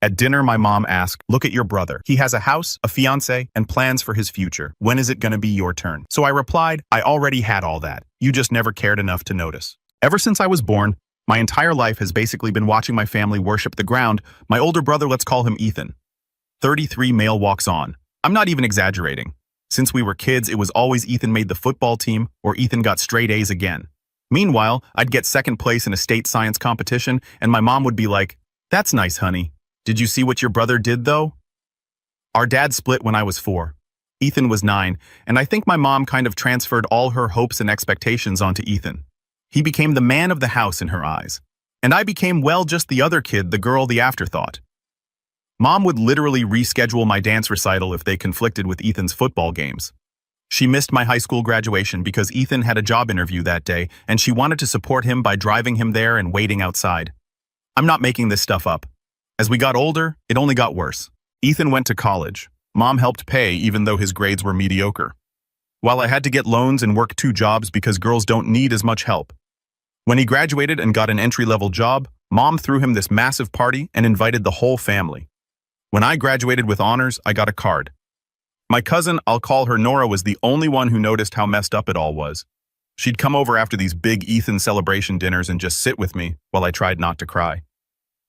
At dinner, my mom asked, "Look at your brother. He has a house, a fiancé, and plans for his future. When is it going to be your turn?" So I replied, "I already had all that. You just never cared enough to notice." Ever since I was born, my entire life has basically been watching my family worship the ground. My older brother, let's call him Ethan. 33 male walks on. I'm not even exaggerating. Since we were kids, it was always Ethan made the football team or Ethan got straight A's again. Meanwhile, I'd get second place in a state science competition and my mom would be like, "That's nice, honey. Did you see what your brother did, though?" Our dad split when I was 4. Ethan was 9, and I think my mom kind of transferred all her hopes and expectations onto Ethan. He became the man of the house in her eyes. And I became, well, just the other kid, the girl, the afterthought. Mom would literally reschedule my dance recital if they conflicted with Ethan's football games. She missed my high school graduation because Ethan had a job interview that day, and she wanted to support him by driving him there and waiting outside. I'm not making this stuff up. As we got older, it only got worse. Ethan went to college. Mom helped pay even though his grades were mediocre. While I had to get loans and work 2 jobs because girls don't need as much help. When he graduated and got an entry-level job, Mom threw him this massive party and invited the whole family. When I graduated with honors, I got a card. My cousin, I'll call her Nora, was the only one who noticed how messed up it all was. She'd come over after these big Ethan celebration dinners and just sit with me while I tried not to cry.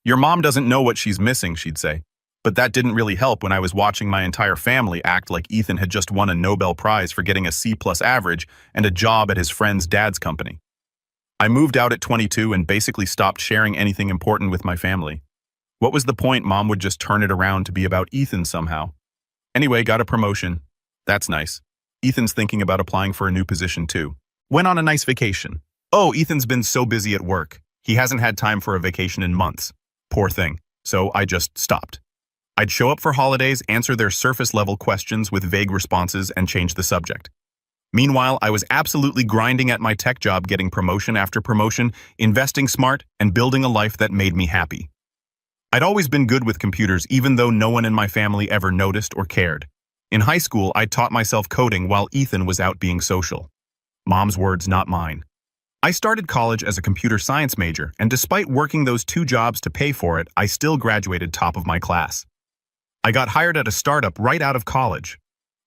"Your mom doesn't know what she's missing," she'd say. But that didn't really help when I was watching my entire family act like Ethan had just won a Nobel Prize for getting a C+ average and a job at his friend's dad's company. I moved out at 22 and basically stopped sharing anything important with my family. What was the point? Mom would just turn it around to be about Ethan somehow. Anyway, got a promotion. That's nice. Ethan's thinking about applying for a new position too. Went on a nice vacation. Oh, Ethan's been so busy at work. He hasn't had time for a vacation in months. Poor thing. So I just stopped. I'd show up for holidays, answer their surface-level questions with vague responses, and change the subject. Meanwhile, I was absolutely grinding at my tech job, getting promotion after promotion, investing smart, and building a life that made me happy. I'd always been good with computers, even though no one in my family ever noticed or cared. In high school, I taught myself coding while Ethan was out being social. Mom's words, not mine. I started college as a computer science major, and despite working those 2 jobs to pay for it, I still graduated top of my class. I got hired at a startup right out of college.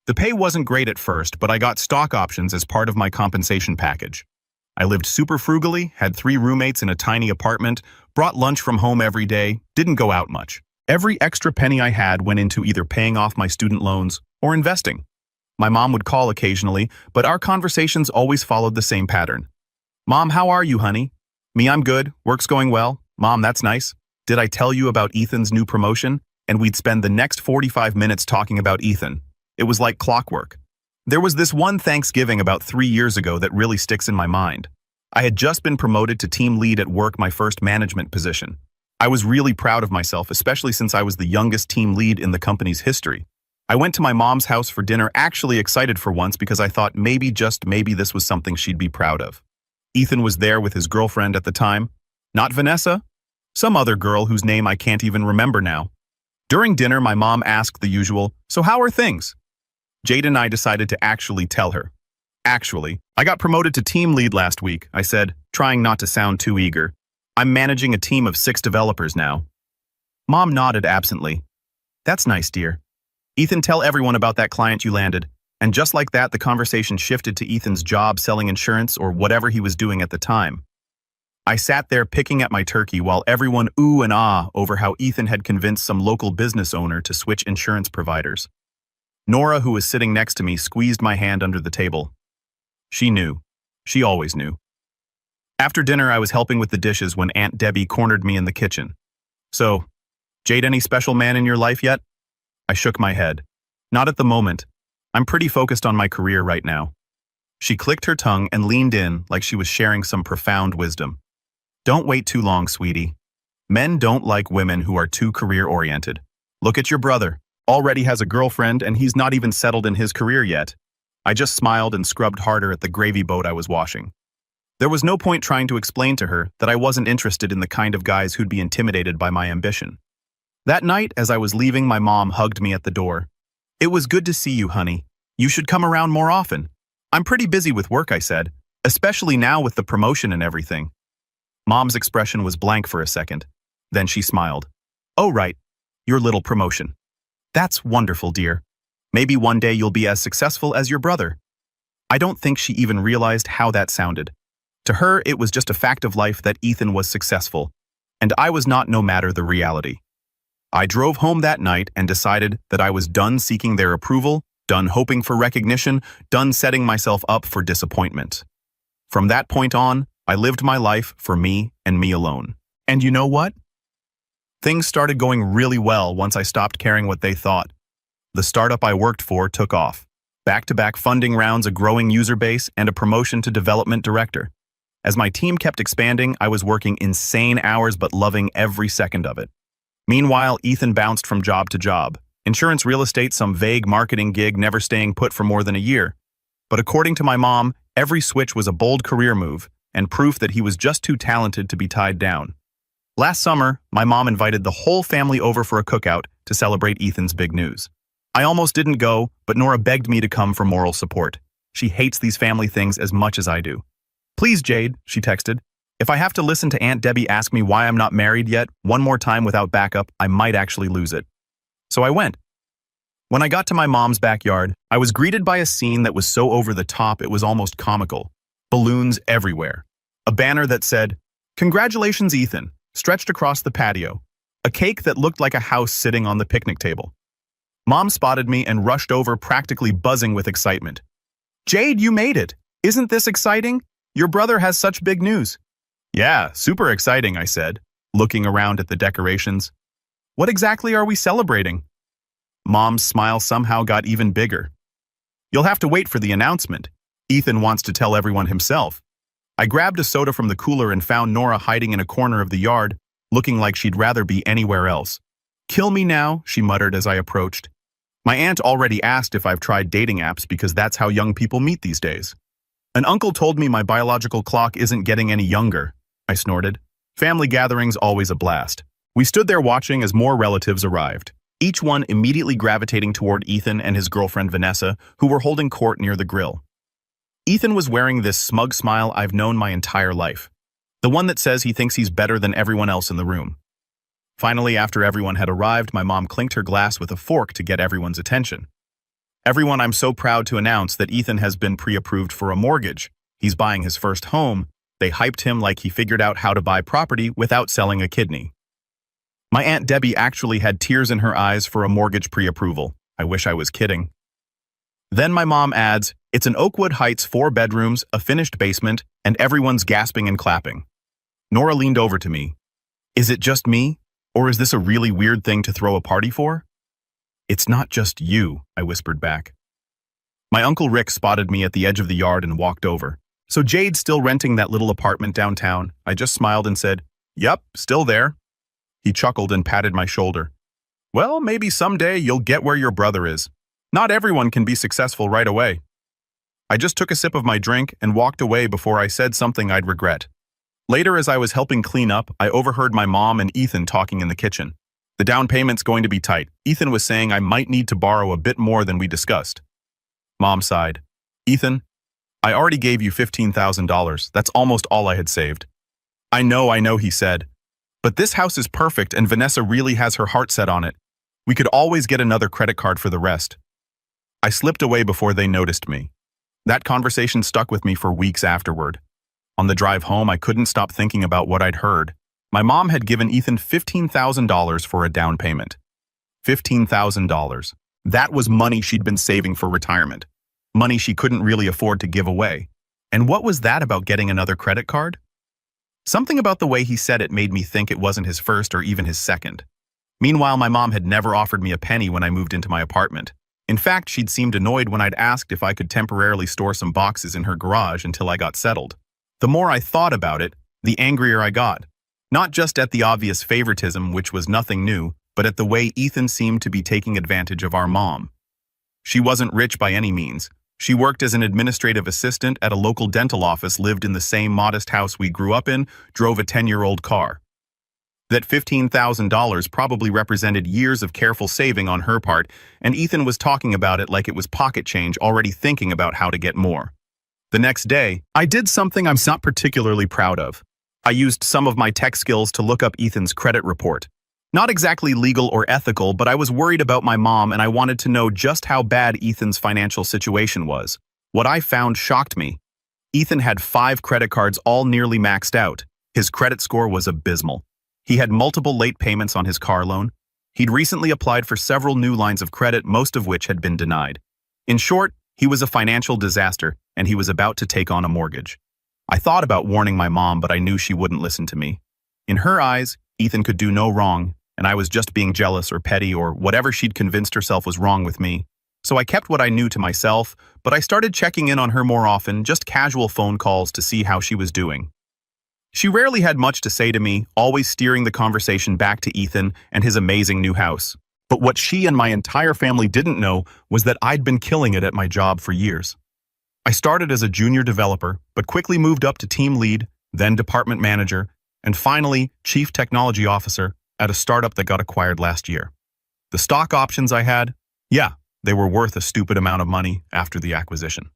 The pay wasn't great at first, but I got stock options as part of my compensation package. I lived super frugally, had 3 roommates in a tiny apartment, brought lunch from home every day, didn't go out much. Every extra penny I had went into either paying off my student loans or investing. My mom would call occasionally, but our conversations always followed the same pattern. "Mom, how are you, honey?" "Me, I'm good. Work's going well." "Mom, that's nice. Did I tell you about Ethan's new promotion?" And we'd spend the next 45 minutes talking about Ethan. It was like clockwork. There was this one Thanksgiving about 3 years ago that really sticks in my mind. I had just been promoted to team lead at work, my first management position. I was really proud of myself, especially since I was the youngest team lead in the company's history. I went to my mom's house for dinner, actually excited for once because I thought maybe, just maybe, this was something she'd be proud of. Ethan was there with his girlfriend at the time. Not Vanessa. Some other girl whose name I can't even remember now. During dinner, my mom asked the usual, "So how are things?" Jade and I decided to actually tell her. "Actually, I got promoted to team lead last week," I said, trying not to sound too eager. "I'm managing a team of 6 developers now." Mom nodded absently. "That's nice, dear. Ethan, tell everyone about that client you landed." And just like that, the conversation shifted to Ethan's job selling insurance or whatever he was doing at the time. I sat there picking at my turkey while everyone ooh and ah over how Ethan had convinced some local business owner to switch insurance providers. Nora, who was sitting next to me, squeezed my hand under the table. She knew. She always knew. After dinner, I was helping with the dishes when Aunt Debbie cornered me in the kitchen. "So, Jade, any special man in your life yet?" I shook my head. "Not at the moment. I'm pretty focused on my career right now." She clicked her tongue and leaned in like she was sharing some profound wisdom. "Don't wait too long, sweetie. Men don't like women who are too career-oriented. Look at your brother. Already has a girlfriend and he's not even settled in his career yet." I just smiled and scrubbed harder at the gravy boat I was washing. There was no point trying to explain to her that I wasn't interested in the kind of guys who'd be intimidated by my ambition. That night, as I was leaving, my mom hugged me at the door. "It was good to see you, honey. You should come around more often." "I'm pretty busy with work," I said, "especially now with the promotion and everything." Mom's expression was blank for a second. Then she smiled. "Oh, right. your little promotion. That's wonderful, dear. Maybe one day you'll be as successful as your brother. I don't think she even realized how that sounded. To her, it was just a fact of life that Ethan was successful, and I was not, no matter the reality. I drove home that night and decided that I was done seeking their approval, done hoping for recognition, done setting myself up for disappointment. From that point on, I lived my life for me and me alone. And you know what? Things started going really well once I stopped caring what they thought. The startup I worked for took off. Back-to-back funding rounds, a growing user base, and a promotion to development director. As my team kept expanding, I was working insane hours but loving every second of it. Meanwhile, Ethan bounced from job to job. Insurance, real estate, some vague marketing gig, never staying put for more than a year. But according to my mom, every switch was a bold career move and proof that he was just too talented to be tied down. Last summer, my mom invited the whole family over for a cookout to celebrate Ethan's big news. I almost didn't go, but Nora begged me to come for moral support. She hates these family things as much as I do. "Please, Jade," she texted. "If I have to listen to Aunt Debbie ask me why I'm not married yet one more time without backup, I might actually lose it." So I went. When I got to my mom's backyard, I was greeted by a scene that was so over the top it was almost comical. Balloons everywhere. A banner that said, "Congratulations, Ethan," stretched across the patio. A cake that looked like a house sitting on the picnic table. Mom spotted me and rushed over, practically buzzing with excitement. "Jade, you made it! Isn't this exciting? Your brother has such big news." "Yeah, super exciting," I said, looking around at the decorations. "What exactly are we celebrating?" Mom's smile somehow got even bigger. "You'll have to wait for the announcement. Ethan wants to tell everyone himself." I grabbed a soda from the cooler and found Nora hiding in a corner of the yard, looking like she'd rather be anywhere else. "Kill me now," she muttered as I approached. My aunt already asked if I've tried dating apps because that's how young people meet these days. "An uncle told me my biological clock isn't getting any younger," I snorted. Family gatherings always a blast. We stood there watching as more relatives arrived, each one immediately gravitating toward Ethan and his girlfriend Vanessa, who were holding court near the grill. Ethan was wearing this smug smile I've known my entire life, the one that says he thinks he's better than everyone else in the room. Finally, after everyone had arrived, my mom clinked her glass with a fork to get everyone's attention. "Everyone, I'm so proud to announce that Ethan has been pre-approved for a mortgage. He's buying his first home." They hyped him like he figured out how to buy property without selling a kidney. My Aunt Debbie actually had tears in her eyes for a mortgage pre-approval. I wish I was kidding. Then my mom adds, "It's an Oakwood Heights 4 bedrooms, a finished basement, and everyone's gasping and clapping." Nora leaned over to me. "Is it just me? Or is this a really weird thing to throw a party for?" "It's not just you," I whispered back. My Uncle Rick spotted me at the edge of the yard and walked over. "So Jade's still renting that little apartment downtown?" I just smiled and said, "Yep, still there." He chuckled and patted my shoulder. "Well, maybe someday you'll get where your brother is. Not everyone can be successful right away." I just took a sip of my drink and walked away before I said something I'd regret. Later, as I was helping clean up, I overheard my mom and Ethan talking in the kitchen. "The down payment's going to be tight. Ethan was saying I might need to borrow a bit more than we discussed." Mom sighed. "Ethan, I already gave you $15,000. That's almost all I had saved." I know, he said. "But this house is perfect and Vanessa really has her heart set on it. We could always get another credit card for the rest." I slipped away before they noticed me. That conversation stuck with me for weeks afterward. On the drive home, I couldn't stop thinking about what I'd heard. My mom had given Ethan $15,000 for a down payment. $15,000. That was money she'd been saving for retirement. Money she couldn't really afford to give away. And what was that about getting another credit card? Something about the way he said it made me think it wasn't his first or even his second. Meanwhile, my mom had never offered me a penny when I moved into my apartment. In fact, she'd seemed annoyed when I'd asked if I could temporarily store some boxes in her garage until I got settled. The more I thought about it, the angrier I got. Not just at the obvious favoritism, which was nothing new, but at the way Ethan seemed to be taking advantage of our mom. She wasn't rich by any means. She worked as an administrative assistant at a local dental office, lived in the same modest house we grew up in, drove a 10-year-old car. That $15,000 probably represented years of careful saving on her part, and Ethan was talking about it like it was pocket change, already thinking about how to get more. The next day, I did something I'm not particularly proud of. I used some of my tech skills to look up Ethan's credit report. Not exactly legal or ethical, but I was worried about my mom and I wanted to know just how bad Ethan's financial situation was. What I found shocked me. Ethan had 5 credit cards all nearly maxed out. His credit score was abysmal. He had multiple late payments on his car loan. He'd recently applied for several new lines of credit, most of which had been denied. In short, he was a financial disaster, and he was about to take on a mortgage. I thought about warning my mom, but I knew she wouldn't listen to me. In her eyes, Ethan could do no wrong, and I was just being jealous or petty or whatever she'd convinced herself was wrong with me. So I kept what I knew to myself, but I started checking in on her more often, just casual phone calls to see how she was doing. She rarely had much to say to me, always steering the conversation back to Ethan and his amazing new house. But what she and my entire family didn't know was that I'd been killing it at my job for years. I started as a junior developer, but quickly moved up to team lead, then department manager, and finally chief technology officer at a startup that got acquired last year. The stock options I had, yeah, they were worth a stupid amount of money after the acquisition.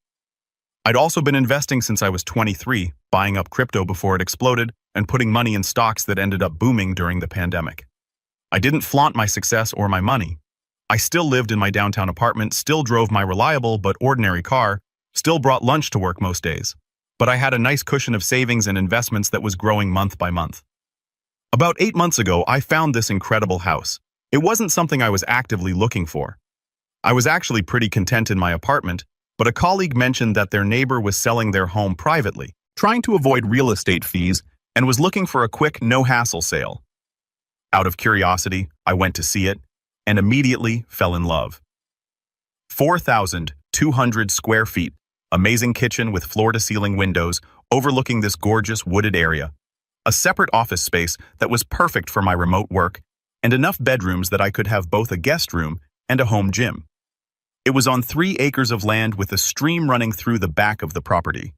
I'd also been investing since I was 23, buying up crypto before it exploded and putting money in stocks that ended up booming during the pandemic. I didn't flaunt my success or my money. I still lived in my downtown apartment, still drove my reliable but ordinary car, still brought lunch to work most days. But I had a nice cushion of savings and investments that was growing month by month. About 8 months ago, I found this incredible house. It wasn't something I was actively looking for. I was actually pretty content in my apartment, but a colleague mentioned that their neighbor was selling their home privately, trying to avoid real estate fees, and was looking for a quick, no-hassle sale. Out of curiosity, I went to see it, and immediately fell in love. 4,200 square feet, amazing kitchen with floor-to-ceiling windows overlooking this gorgeous wooded area, a separate office space that was perfect for my remote work, and enough bedrooms that I could have both a guest room and a home gym. It was on 3 acres of land with a stream running through the back of the property.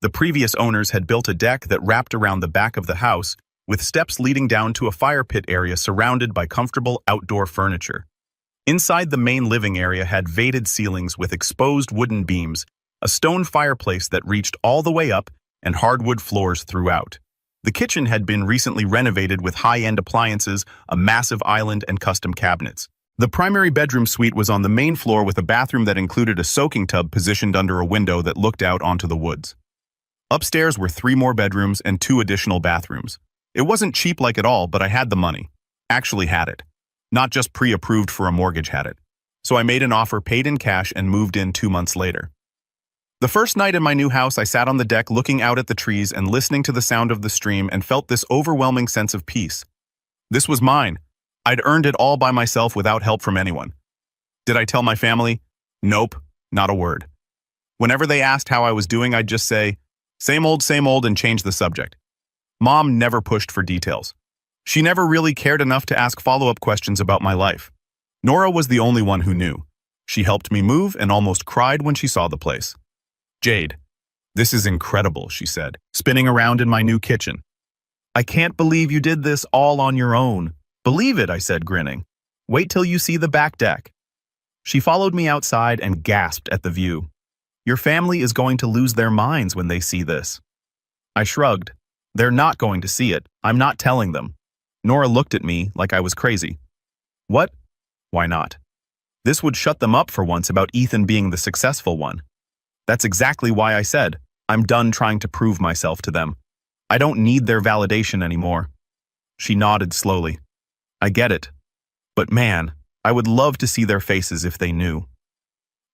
The previous owners had built a deck that wrapped around the back of the house, with steps leading down to a fire pit area surrounded by comfortable outdoor furniture. Inside, the main living area had vated ceilings with exposed wooden beams, a stone fireplace that reached all the way up, and hardwood floors throughout. The kitchen had been recently renovated with high-end appliances, a massive island, and custom cabinets. The primary bedroom suite was on the main floor with a bathroom that included a soaking tub positioned under a window that looked out onto the woods. Upstairs were 3 more bedrooms and 2 additional bathrooms. It wasn't cheap like at all, but I had the money. Actually had it. Not just pre-approved for a mortgage had it. So I made an offer, paid in cash, and moved in 2 months later. The first night in my new house, I sat on the deck looking out at the trees and listening to the sound of the stream and felt this overwhelming sense of peace. This was mine. I'd earned it all by myself without help from anyone. Did I tell my family? Nope, not a word. Whenever they asked how I was doing, I'd just say, same old, and change the subject. Mom never pushed for details. She never really cared enough to ask follow-up questions about my life. Nora was the only one who knew. She helped me move and almost cried when she saw the place. Jade, this is incredible, she said, spinning around in my new kitchen. I can't believe you did this all on your own. Believe it, I said, grinning. Wait till you see the back deck. She followed me outside and gasped at the view. Your family is going to lose their minds when they see this. I shrugged. They're not going to see it. I'm not telling them. Nora looked at me like I was crazy. What? Why not? This would shut them up for once about Ethan being the successful one. That's exactly why I said, I'm done trying to prove myself to them. I don't need their validation anymore. She nodded slowly. I get it. But man, I would love to see their faces if they knew.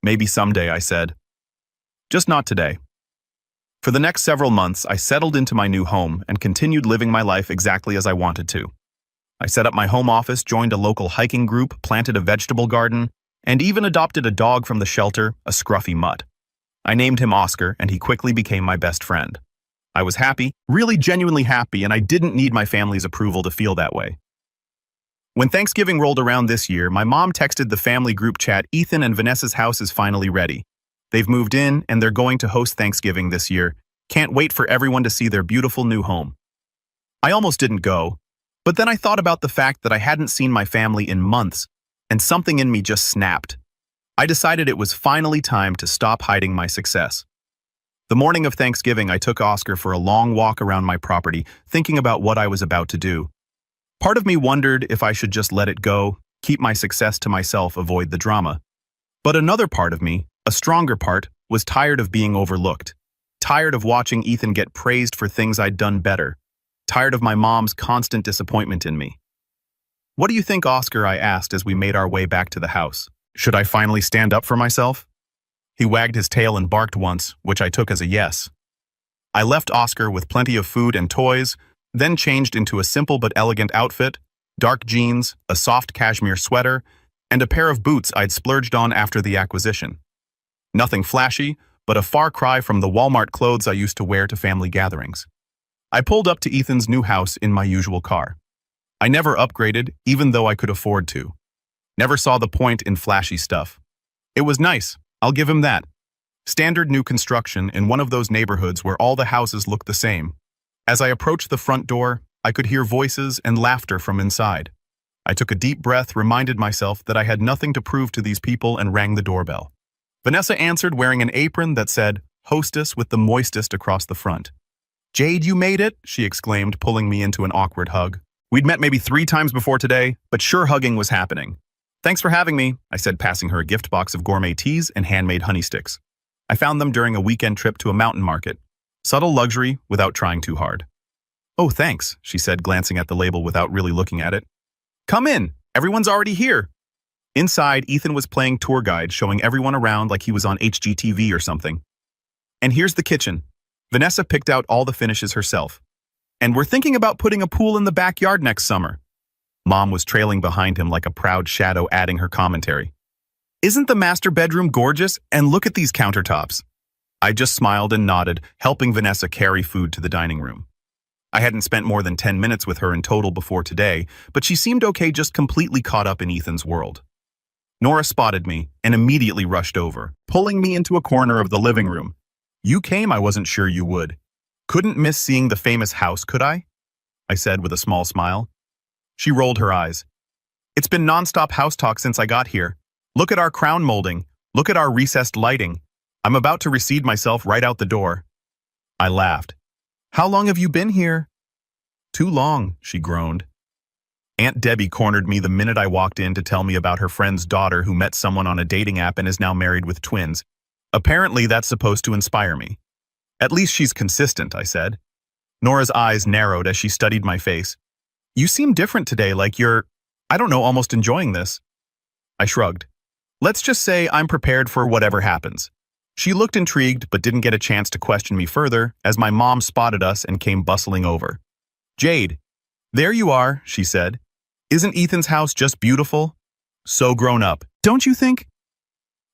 Maybe someday, I said. Just not today. For the next several months, I settled into my new home and continued living my life exactly as I wanted to. I set up my home office, joined a local hiking group, planted a vegetable garden, and even adopted a dog from the shelter, a scruffy mutt. I named him Oscar, and he quickly became my best friend. I was happy, really genuinely happy, and I didn't need my family's approval to feel that way. When Thanksgiving rolled around this year, my mom texted the family group chat, Ethan and Vanessa's house is finally ready. They've moved in, and they're going to host Thanksgiving this year. Can't wait for everyone to see their beautiful new home. I almost didn't go, but then I thought about the fact that I hadn't seen my family in months, and something in me just snapped. I decided it was finally time to stop hiding my success. The morning of Thanksgiving, I took Oscar for a long walk around my property, thinking about what I was about to do. Part of me wondered if I should just let it go, keep my success to myself, avoid the drama. But another part of me, a stronger part, was tired of being overlooked. Tired of watching Ethan get praised for things I'd done better. Tired of my mom's constant disappointment in me. "What do you think, Oscar?" I asked as we made our way back to the house. "Should I finally stand up for myself?" He wagged his tail and barked once, which I took as a yes. I left Oscar with plenty of food and toys, then changed into a simple but elegant outfit, dark jeans, a soft cashmere sweater, and a pair of boots I'd splurged on after the acquisition. Nothing flashy, but a far cry from the Walmart clothes I used to wear to family gatherings. I pulled up to Ethan's new house in my usual car. I never upgraded, even though I could afford to. Never saw the point in flashy stuff. It was nice, I'll give him that. Standard new construction in one of those neighborhoods where all the houses look the same. As I approached the front door, I could hear voices and laughter from inside. I took a deep breath, reminded myself that I had nothing to prove to these people, and rang the doorbell. Vanessa answered wearing an apron that said, "Hostess," with the moistest across the front. "Jade, you made it," she exclaimed, pulling me into an awkward hug. We'd met maybe 3 times before today, but sure hugging was happening. "Thanks for having me," I said, passing her a gift box of gourmet teas and handmade honey sticks. I found them during a weekend trip to a mountain market. Subtle luxury without trying too hard. "Oh, thanks," she said, glancing at the label without really looking at it. "Come in, everyone's already here." Inside, Ethan was playing tour guide, showing everyone around like he was on HGTV or something. "And here's the kitchen." Vanessa picked out all the finishes herself. "And we're thinking about putting a pool in the backyard next summer." Mom was trailing behind him like a proud shadow, adding her commentary. "Isn't the master bedroom gorgeous? And look at these countertops." I just smiled and nodded, helping Vanessa carry food to the dining room. I hadn't spent more than 10 minutes with her in total before today, but she seemed okay, just completely caught up in Ethan's world. Nora spotted me and immediately rushed over, pulling me into a corner of the living room. "You came, I wasn't sure you would. Couldn't miss seeing the famous house, could I?" I said with a small smile. She rolled her eyes. "It's been nonstop house talk since I got here. Look at our crown molding. Look at our recessed lighting. I'm about to recede myself right out the door." I laughed. "How long have you been here?" "Too long," she groaned. Aunt Debbie cornered me the minute I walked in to tell me about her friend's daughter who met someone on a dating app and is now married with twins. Apparently that's supposed to inspire me. "At least she's consistent," I said. Nora's eyes narrowed as she studied my face. "You seem different today, like you're, I don't know, almost enjoying this." I shrugged. "Let's just say I'm prepared for whatever happens." She looked intrigued but didn't get a chance to question me further as my mom spotted us and came bustling over. "Jade, there you are," she said. "Isn't Ethan's house just beautiful? So grown up, don't you think?"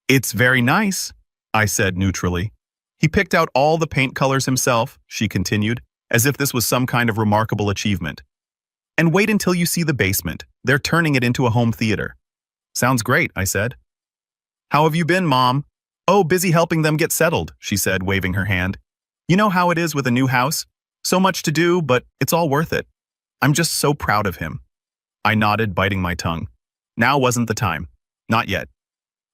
"It's very nice," I said neutrally. "He picked out all the paint colors himself," she continued, as if this was some kind of remarkable achievement. "And wait until you see the basement. They're turning it into a home theater." "Sounds great," I said. "How have you been, Mom?" "Oh, busy helping them get settled," she said, waving her hand. "You know how it is with a new house? So much to do, but it's all worth it. I'm just so proud of him." I nodded, biting my tongue. Now wasn't the time. Not yet.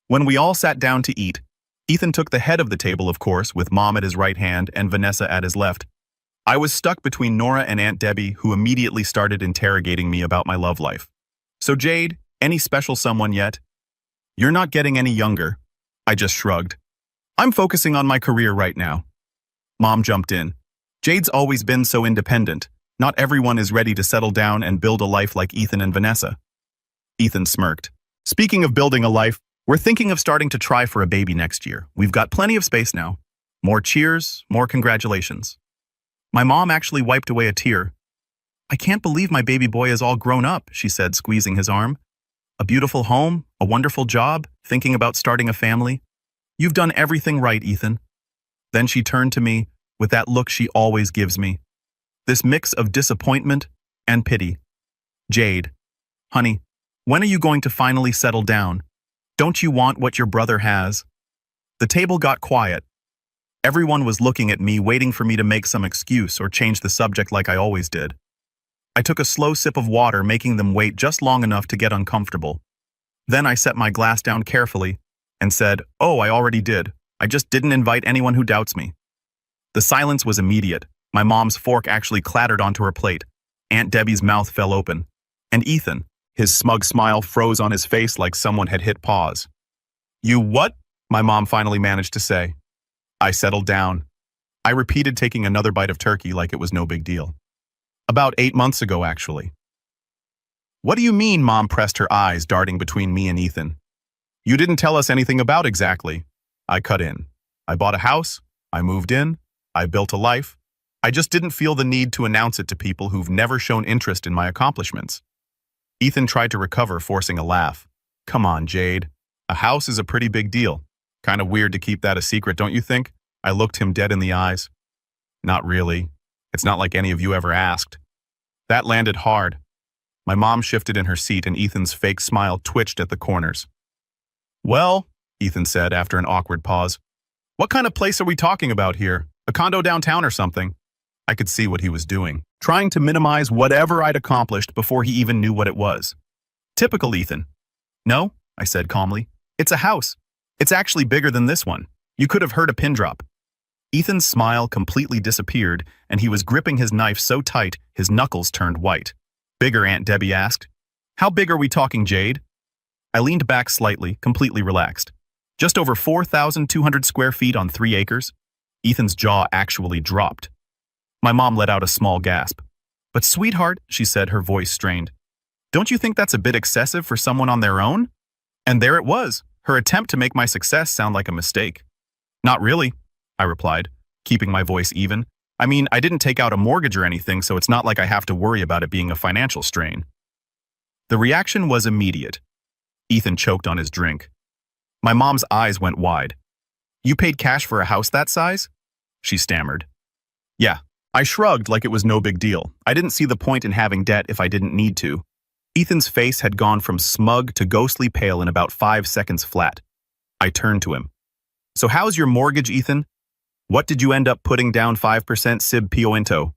When we all sat down to eat, Ethan took the head of the table, of course, with Mom at his right hand and Vanessa at his left. I was stuck between Nora and Aunt Debbie, who immediately started interrogating me about my love life. "So Jade, any special someone yet?" "You're not getting any younger." I just shrugged. "I'm focusing on my career right now." Mom jumped in. "Jade's always been so independent. Not everyone is ready to settle down and build a life like Ethan and Vanessa." Ethan smirked. "Speaking of building a life, we're thinking of starting to try for a baby next year. We've got plenty of space now. More cheers, more congratulations." My mom actually wiped away a tear. "I can't believe my baby boy is all grown up," she said, squeezing his arm. "A beautiful home, a wonderful job, thinking about starting a family. You've done everything right, Ethan." Then she turned to me with that look she always gives me. This mix of disappointment and pity. "Jade, honey, when are you going to finally settle down? Don't you want what your brother has?" The table got quiet. Everyone was looking at me, waiting for me to make some excuse or change the subject like I always did. I took a slow sip of water, making them wait just long enough to get uncomfortable. Then I set my glass down carefully and said, "Oh, I already did. I just didn't invite anyone who doubts me." The silence was immediate. My mom's fork actually clattered onto her plate. Aunt Debbie's mouth fell open. And Ethan, his smug smile froze on his face like someone had hit pause. You what? My mom finally managed to say. I settled down. I repeated, taking another bite of turkey like it was no big deal. About 8 months ago, actually. What do you mean? Mom pressed her eyes, darting between me and Ethan. You didn't tell us anything about exactly. I cut in. I bought a house. I moved in. I built a life. I just didn't feel the need to announce it to people who've never shown interest in my accomplishments. Ethan tried to recover, forcing a laugh. Come on, Jade. A house is a pretty big deal. Kind of weird to keep that a secret, don't you think? I looked him dead in the eyes. Not really. It's not like any of you ever asked. That landed hard. My mom shifted in her seat and Ethan's fake smile twitched at the corners. Well, Ethan said after an awkward pause, what kind of place are we talking about here? A condo downtown or something? I could see what he was doing, trying to minimize whatever I'd accomplished before he even knew what it was. Typical Ethan. No, I said calmly. It's a house. It's actually bigger than this one. You could have heard a pin drop. Ethan's smile completely disappeared, and he was gripping his knife so tight his knuckles turned white. Bigger, Aunt Debbie asked. How big are we talking, Jade? I leaned back slightly, completely relaxed. Just over 4,200 square feet on 3 acres. Ethan's jaw actually dropped. My mom let out a small gasp. But sweetheart, she said, her voice strained. Don't you think that's a bit excessive for someone on their own? And there it was, her attempt to make my success sound like a mistake. Not really, I replied, keeping my voice even. I mean, I didn't take out a mortgage or anything, so it's not like I have to worry about it being a financial strain. The reaction was immediate. Ethan choked on his drink. My mom's eyes went wide. You paid cash for a house that size? She stammered. Yeah. I shrugged like it was no big deal. I didn't see the point in having debt if I didn't need to. Ethan's face had gone from smug to ghostly pale in about 5 seconds flat. I turned to him. So how's your mortgage, Ethan? What did you end up putting down 5% sib pio into?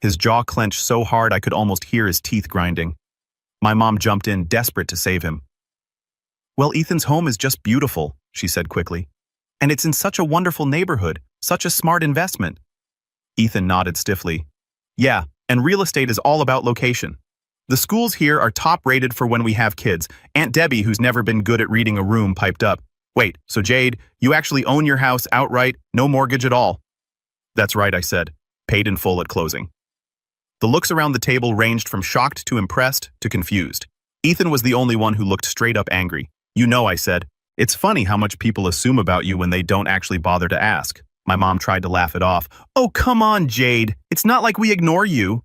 His jaw clenched so hard I could almost hear his teeth grinding. My mom jumped in, desperate to save him. Well, Ethan's home is just beautiful, she said quickly. And it's in such a wonderful neighborhood, such a smart investment. Ethan nodded stiffly. Yeah, and real estate is all about location. The schools here are top-rated for when we have kids. Aunt Debbie, who's never been good at reading a room, piped up. Wait, so Jade, you actually own your house outright, no mortgage at all? That's right, I said, paid in full at closing. The looks around the table ranged from shocked to impressed to confused. Ethan was the only one who looked straight up angry. You know, I said, it's funny how much people assume about you when they don't actually bother to ask. My mom tried to laugh it off. Oh, come on, Jade. It's not like we ignore you.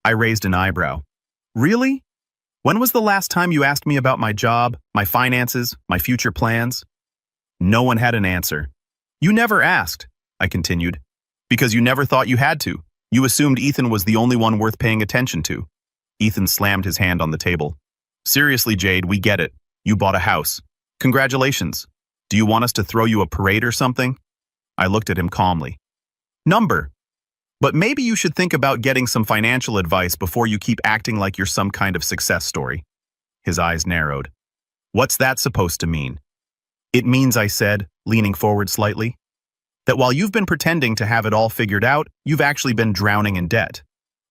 I raised an eyebrow. Really? When was the last time you asked me about my job, my finances, my future plans? No one had an answer. You never asked, I continued, because you never thought you had to. You assumed Ethan was the only one worth paying attention to. Ethan slammed his hand on the table. Seriously, Jade, we get it. You bought a house. Congratulations. Do you want us to throw you a parade or something? I looked at him calmly. Number. But maybe you should think about getting some financial advice before you keep acting like you're some kind of success story. His eyes narrowed. What's that supposed to mean? It means, I said, leaning forward slightly, that while you've been pretending to have it all figured out, you've actually been drowning in debt.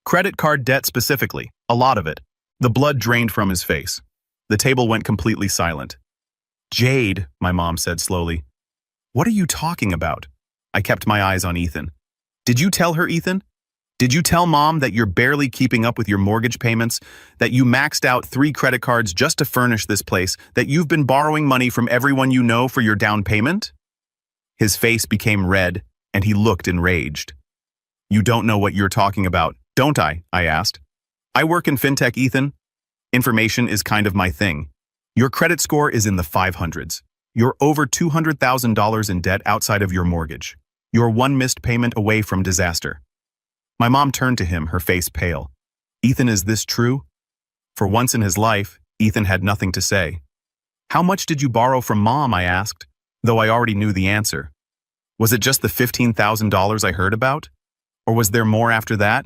Credit card debt specifically, a lot of it. The blood drained from his face. The table went completely silent. Jade, my mom said slowly, what are you talking about? I kept my eyes on Ethan. Did you tell her, Ethan? Did you tell Mom that you're barely keeping up with your mortgage payments, that you maxed out 3 credit cards just to furnish this place, that you've been borrowing money from everyone you know for your down payment? His face became red, and he looked enraged. You don't know what you're talking about, don't I? I asked. I work in fintech, Ethan. Information is kind of my thing. Your credit score is in the 500s. You're over $200,000 in debt outside of your mortgage. You're one missed payment away from disaster. My mom turned to him, her face pale. Ethan, is this true? For once in his life, Ethan had nothing to say. How much did you borrow from Mom? I asked, though I already knew the answer. Was it just the $15,000 I heard about? Or was there more after that?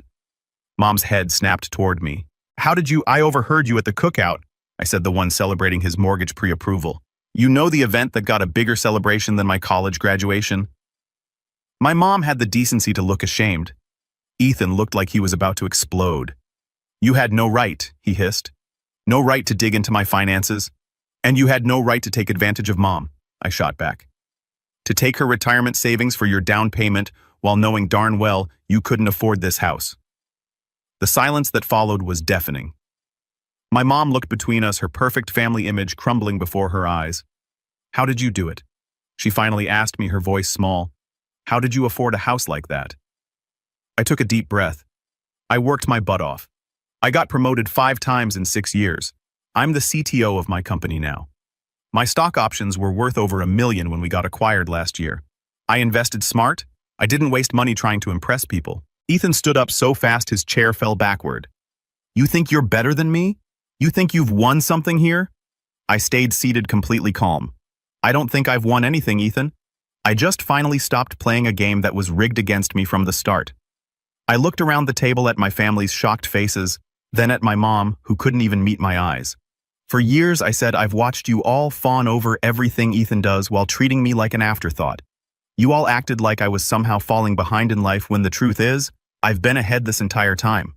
Mom's head snapped toward me. How did you? I overheard you at the cookout, I said, the one celebrating his mortgage pre-approval. You know, the event that got a bigger celebration than my college graduation? My mom had the decency to look ashamed. Ethan looked like he was about to explode. You had no right, he hissed. No right to dig into my finances. And you had no right to take advantage of Mom, I shot back. To take her retirement savings for your down payment while knowing darn well you couldn't afford this house. The silence that followed was deafening. My mom looked between us, her perfect family image crumbling before her eyes. How did you do it? She finally asked me, her voice small. How did you afford a house like that? I took a deep breath. I worked my butt off. I got promoted 5 times in 6 years. I'm the CTO of my company now. My stock options were worth over $1 million when we got acquired last year. I invested smart. I didn't waste money trying to impress people. Ethan stood up so fast his chair fell backward. You think you're better than me? You think you've won something here? I stayed seated completely calm. I don't think I've won anything, Ethan. I just finally stopped playing a game that was rigged against me from the start. I looked around the table at my family's shocked faces, then at my mom, who couldn't even meet my eyes. For years, I said, I've watched you all fawn over everything Ethan does while treating me like an afterthought. You all acted like I was somehow falling behind in life when the truth is, I've been ahead this entire time.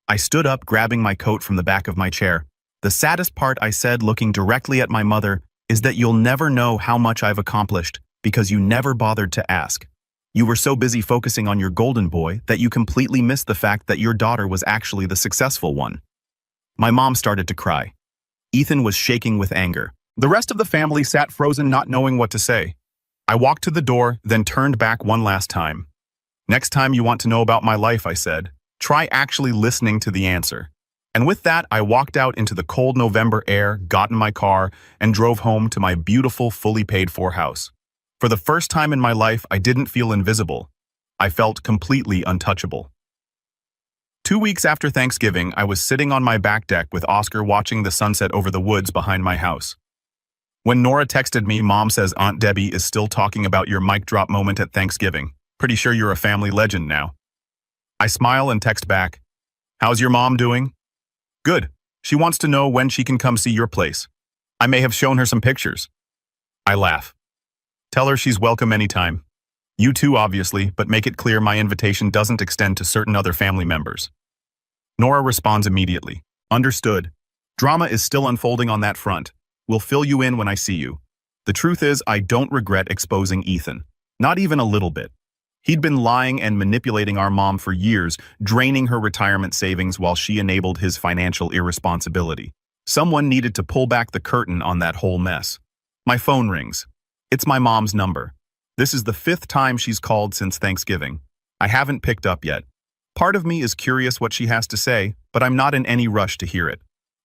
I stood up, grabbing my coat from the back of my chair. The saddest part, I said, looking directly at my mother, is that you'll never know how much I've accomplished because you never bothered to ask. You were so busy focusing on your golden boy that you completely missed the fact that your daughter was actually the successful one. My mom started to cry. Ethan was shaking with anger. The rest of the family sat frozen, not knowing what to say. I walked to the door, then turned back one last time. Next time you want to know about my life, I said, try actually listening to the answer. And with that, I walked out into the cold November air, got in my car, and drove home to my beautiful, fully paid-for house. For the first time in my life, I didn't feel invisible. I felt completely untouchable. 2 weeks after Thanksgiving, I was sitting on my back deck with Oscar watching the sunset over the woods behind my house. When Nora texted me, Mom says Aunt Debbie is still talking about your mic drop moment at Thanksgiving. Pretty sure you're a family legend now. I smile and text back, how's your mom doing? Good. She wants to know when she can come see your place. I may have shown her some pictures. I laugh. Tell her she's welcome anytime. You too, obviously, but make it clear my invitation doesn't extend to certain other family members. Nora responds immediately. Understood. Drama is still unfolding on that front. We'll fill you in when I see you. The truth is, I don't regret exposing Ethan. Not even a little bit. He'd been lying and manipulating our mom for years, draining her retirement savings while she enabled his financial irresponsibility. Someone needed to pull back the curtain on that whole mess. My phone rings. It's my mom's number. This is the 5th time she's called since Thanksgiving. I haven't picked up yet. Part of me is curious what she has to say, but I'm not in any rush to hear it.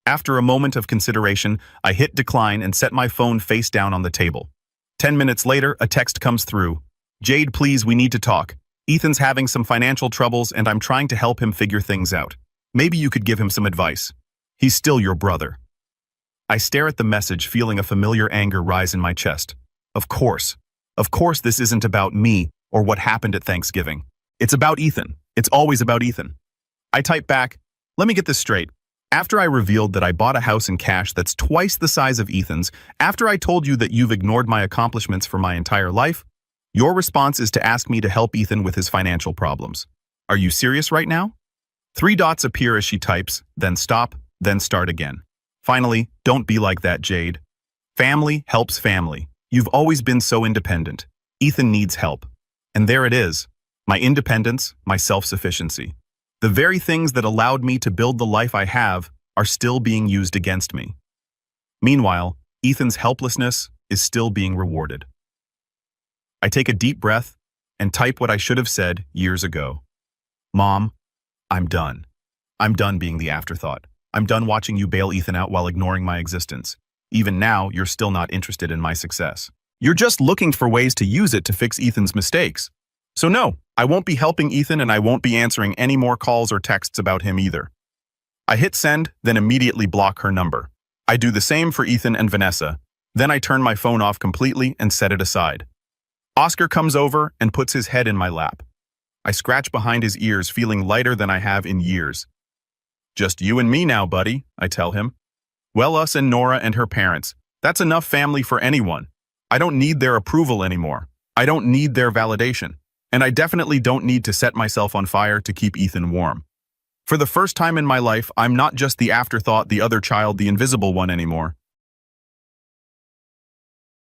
After a moment of consideration, I hit decline and set my phone face down on the table. 10 minutes later, a text comes through. Jade, please, we need to talk. Ethan's having some financial troubles and I'm trying to help him figure things out. Maybe you could give him some advice. He's still your brother. I stare at the message, feeling a familiar anger rise in my chest. Of course this isn't about me or what happened at Thanksgiving. It's about Ethan. It's always about Ethan. I type back, let me get this straight. After I revealed that I bought a house in cash that's twice the size of Ethan's, after I told you that you've ignored my accomplishments for my entire life, your response is to ask me to help Ethan with his financial problems. Are you serious right now? 3 dots appear as she types, then stop, then start again. Finally, don't be like that, Jade. Family helps family. You've always been so independent. Ethan needs help. And there it is. My independence, my self-sufficiency. The very things that allowed me to build the life I have are still being used against me. Meanwhile, Ethan's helplessness is still being rewarded. I take a deep breath and type what I should have said years ago. Mom, I'm done. I'm done being the afterthought. I'm done watching you bail Ethan out while ignoring my existence. Even now, you're still not interested in my success. You're just looking for ways to use it to fix Ethan's mistakes. So no, I won't be helping Ethan and I won't be answering any more calls or texts about him either. I hit send, then immediately block her number. I do the same for Ethan and Vanessa. Then I turn my phone off completely and set it aside. Oscar comes over and puts his head in my lap. I scratch behind his ears, feeling lighter than I have in years. Just you and me now, buddy, I tell him. Well, us and Nora and her parents. That's enough family for anyone. I don't need their approval anymore. I don't need their validation. And I definitely don't need to set myself on fire to keep Ethan warm. For the first time in my life, I'm not just the afterthought, the other child, the invisible one anymore.